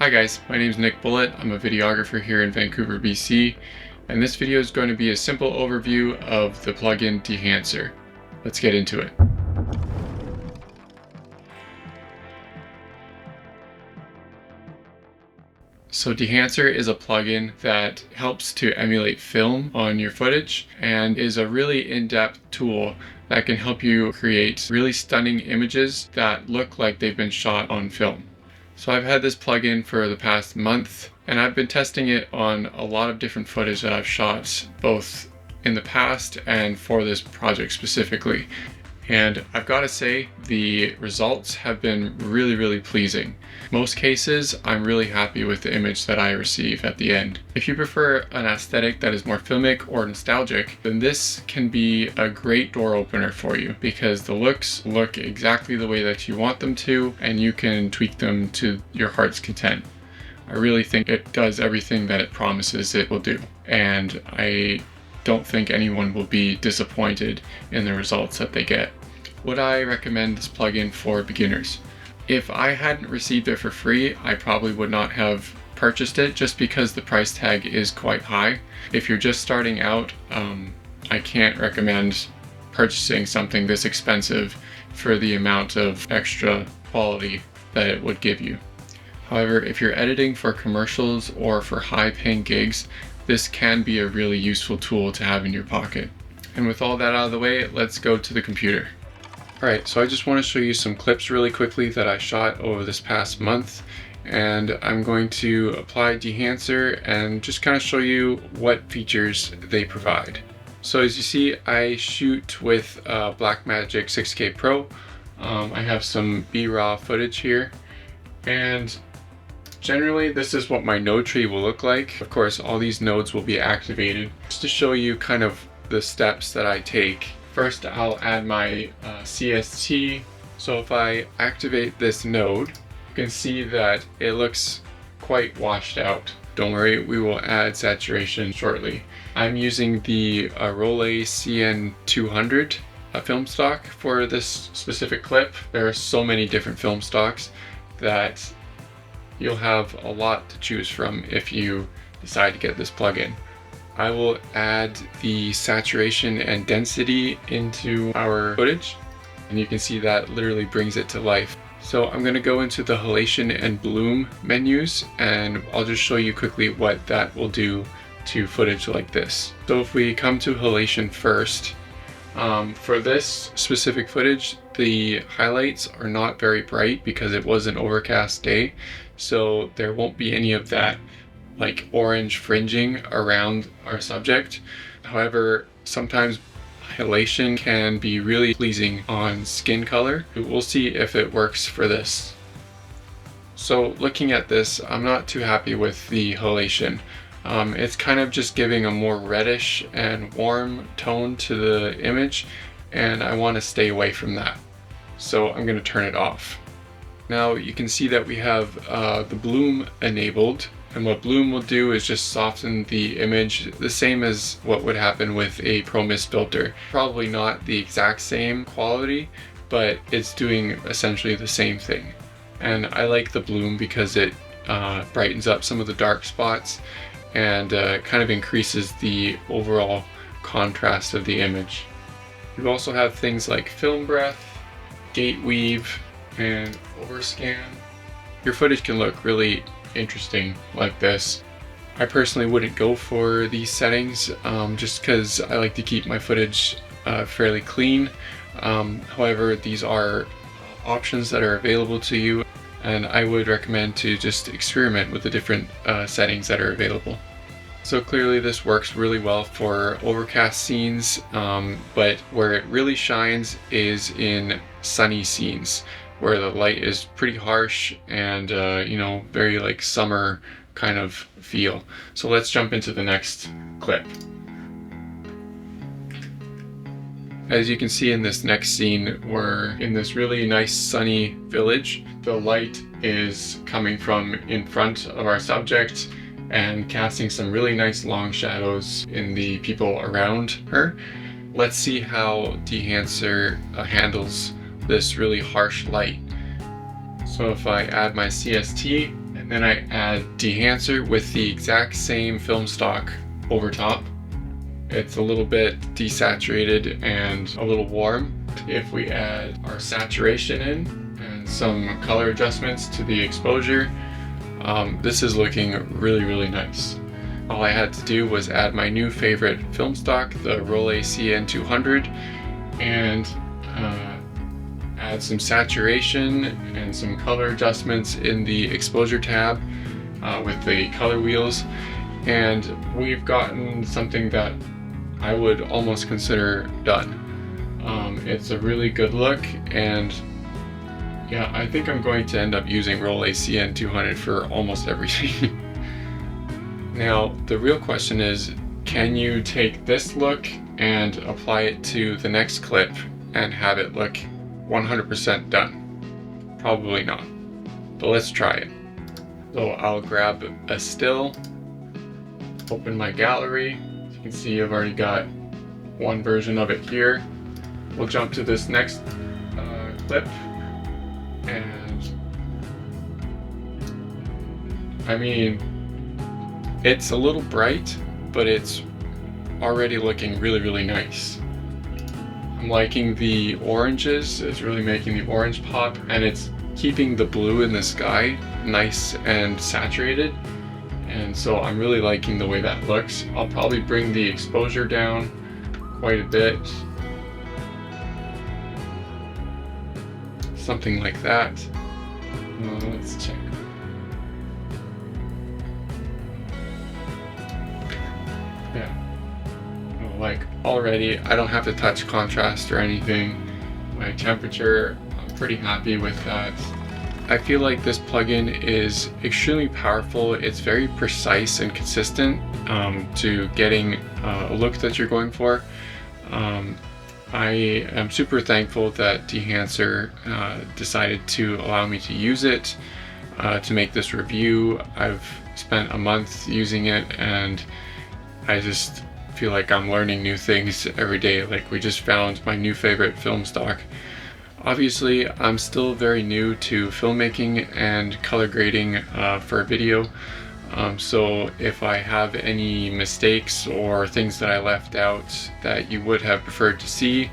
Hi guys, my name is Nick Bullitt. I'm a videographer here in Vancouver, BC, and this video is going to be a simple overview of the plugin Dehancer. Let's get into it. So Dehancer is a plugin that helps to emulate film on your footage and is a really in-depth tool that can help you create really stunning images that look like they've been shot on film. So I've had this plugin for the past month and I've been testing it on a lot of different footage that I've shot both in the past and for this project specifically. And I've got to say, the results have been really pleasing. Most cases, I'm really happy with the image that I receive at the end. If you prefer an aesthetic that is more filmic or nostalgic, then this can be a great door opener for you because the looks look exactly the way that you want them to, and you can tweak them to your heart's content. I really think it does everything that it promises it will do, and I don't think anyone will be disappointed in the results that they get. Would I recommend this plugin for beginners? If I hadn't received it for free, I probably would not have purchased it just because the price tag is quite high. If you're just starting out, I can't recommend purchasing something this expensive for the amount of extra quality that it would give you. However, if you're editing for commercials or for high-paying gigs, this can be a really useful tool to have in your pocket. And with all that out of the way, let's go to the computer. Alright, so I just want to show you some clips really quickly that I shot over this past month, and I'm going to apply Dehancer and just kind of show you what features they provide. So as you see, I shoot with Blackmagic 6K Pro. I have some B-raw footage here, and generally this is what my node tree will look like. Of course, all these nodes will be activated. Just to show you kind of the steps that I take. First, I'll add my CST. So if I activate this node, you can see that it looks quite washed out. Don't worry, we will add saturation shortly. I'm using the Rollei CN200 film stock for this specific clip. There are so many different film stocks that you'll have a lot to choose from if you decide to get this plugin. I will add the saturation and density into our footage, and you can see that literally brings it to life. So I'm going to go into the halation and bloom menus, and I'll just show you quickly what that will do to footage like this. So if we come to halation first, for this specific footage, the highlights are not very bright because it was an overcast day, so there won't be any of that like orange fringing around our subject. However, sometimes halation can be really pleasing on skin color. We'll see if it works for this. So looking at this, I'm not too happy with the halation. It's kind of just giving a more reddish and warm tone to the image, and I want to stay away from that. So I'm going to turn it off. Now you can see that we have the bloom enabled, and what bloom will do is just soften the image, the same as what would happen with a Pro Mist filter. Probably not the exact same quality, but it's doing essentially the same thing. And I like the bloom because it brightens up some of the dark spots and kind of increases the overall contrast of the image. You also have things like film breath, gate weave, and overscan. Your footage can look really interesting like this. I personally wouldn't go for these settings just because I like to keep my footage fairly clean. However, these are options that are available to you, and I would recommend to just experiment with the different settings that are available. So clearly this works really well for overcast scenes, but where it really shines is in sunny scenes, where the light is pretty harsh and you know, very like summer kind of feel. So let's jump into the next clip. As you can see in this next scene, we're in this really nice sunny village. The light is coming from in front of our subject and casting some really nice long shadows in the people around her. Let's see how Dehancer handles this really harsh light. So if I add my CST and Then I add Dehancer with the exact same film stock over top. It's a little bit desaturated and a little warm. If we add our saturation in and some color adjustments to the exposure, this is looking really nice. All I had to do was add my new favorite film stock, the Rollei CN200, and add some saturation and some color adjustments in the exposure tab with the color wheels, and we've gotten something that I would almost consider done. It's a really good look, and yeah, I think I'm going to end up using Rollei CN200 for almost everything. Now, the real question is, can you take this look and apply it to the next clip and have it look 100% done? Probably not, but let's try it. So I'll grab a still, open my gallery. As you can see, I've already got one version of it here. We'll jump to this next clip, and I mean, it's a little bright, but it's already looking really nice. I'm liking the oranges. It's really making the orange pop, and it's keeping the blue in the sky nice and saturated, and so I'm really liking the way that looks. I'll probably bring the exposure down quite a bit, something like that. Let's check. Yeah, like already I don't have to touch contrast or anything. My temperature, I'm pretty happy with that. I feel like this plugin is extremely powerful. It's very precise and consistent to getting a look that you're going for. I am super thankful that Dehancer decided to allow me to use it to make this review. I've spent a month using it, and I just feel like I'm learning new things every day. Like, we just found my new favorite film stock. Obviously, I'm still very new to filmmaking and color grading for video. So if I have any mistakes or things that I left out that you would have preferred to see,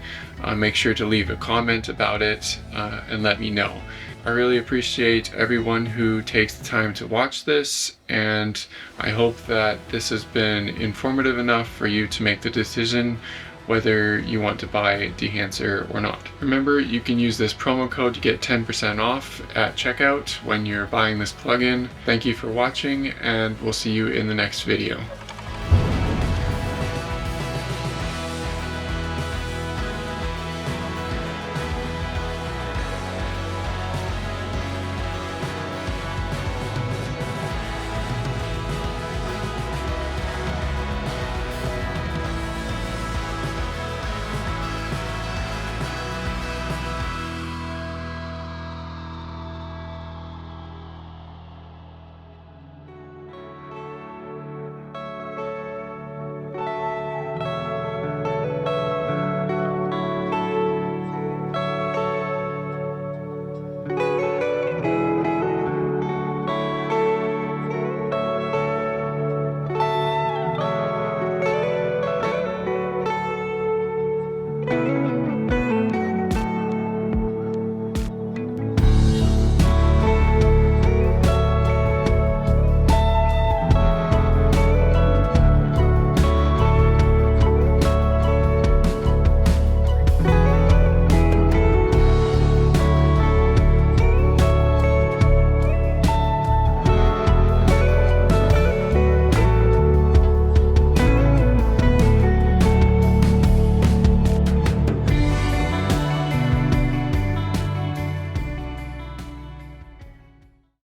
make sure to leave a comment about it and let me know. I really appreciate everyone who takes the time to watch this, and I hope that this has been informative enough for you to make the decision whether you want to buy Dehancer or not. Remember, you can use this promo code to get 10% off at checkout when you're buying this plugin. Thank you for watching, and we'll see you in the next video.